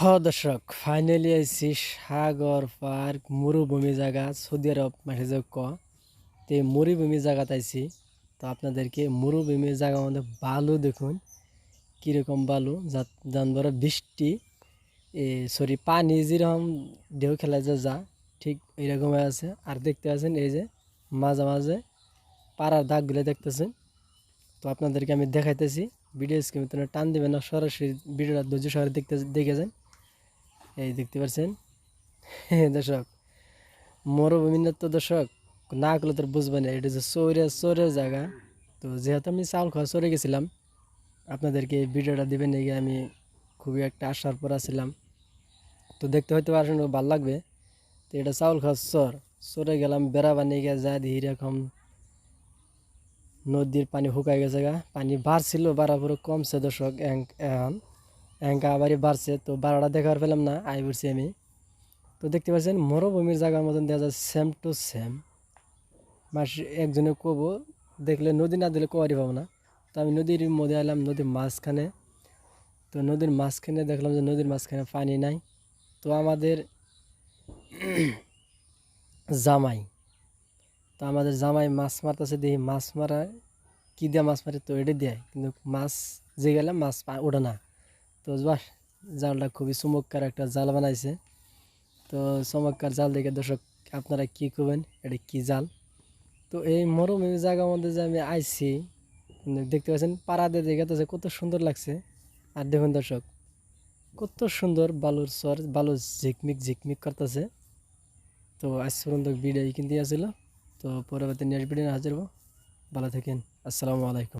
দর্শক ফাইনালি আইছি সাগর পার্ক মরুভূমি জায়গা সৌদি আরব মাঠে যে তে মরুভূমি জায়গাতে আইছি। তো আপনাদেরকে মরুভূমি জায়গার মধ্যে বালু দেখুন কীরকম বালু জানবার বৃষ্টি সরি পানি যেরকম ঢেউ খেলা যা ঠিক এইরকম আছে। আর দেখতে পাচ্ছেন এই যে মাঝে মাঝে পাড়ার দাগগুলো দেখতেছেন। তো আপনাদেরকে আমি দেখাইতেছি, ভিডিও স্ক্রিনে টান দিবেন না, সরাসরি ভিডিওটা ধৈর্য সহকারে দেখে যান। এই দেখতে পাচ্ছেন দর্শক মরুভূমির তো দর্শক না করলে তোর বুঝবে না, এটা যে চোরের জায়গা। তো যেহেতু আমি চাউল খাওয়া চরে গেছিলাম, আপনাদেরকে এই ভিডিওটা দিবেন নাকি আমি খুবই একটা আশার পর আছিলাম। তো দেখতে হয়তো আসলে ভালো লাগবে। তো এটা চাউল খাওয়া চরে গেলাম, বেড়া বানিয়ে গিয়ে যা দিয়ে এরকম নদীর পানি শুকাই গেছে গা, পানি বাড়ছিল, বাড়া পুরো কমছে দর্শক। এখন এঙ্কা আবারই বাড়ছে, তো বাড়াটা দেখার পেলাম না, আই পড়ছি আমি। তো দেখতে পাচ্ছেন মরুভূমির জায়গার মতন দেখা যায়, সেম টু সেম। মাস একজনে কব দেখলে নদী না দিলে কোয়ারি পাবো না। তো আমি নদীর মধ্যে এলাম, নদীর মাঝখানে। তো নদীর মাঝখানে দেখলাম যে নদীর মাঝখানে পানি নাই। তো আমাদের জামাই আমাদের জামাই মাছ মারতেছে, দেখি মাছ মারা কি দিয়ে মাছ মারে, তো এটা দেয় কিন্তু মাছ যে গেলে মাছ ওঠে না। তো বাস জালটা খুবই চমৎকার একটা জাল বানাইছে। তো চমৎকার জাল দেখে দর্শক আপনারা কি করবেন, এটা কি জাল। তো এই মরুভূমি জায়গার মধ্যে যে আমি আইছি, দেখতে পাচ্ছেন পাড়াতে দেখে কত সুন্দর লাগছে। আর দেখুন দর্শক কত সুন্দর বালুর চর, বালু ঝিকমিক ঝিকমিক করতেছে। তো আজ পর্যন্ত ভিডিও কিন্তু আসছিল। তো পরবর্তী নেক্সট ভিডিও হাজির হবো। ভালো থাকেন, আসসালামু আলাইকুম।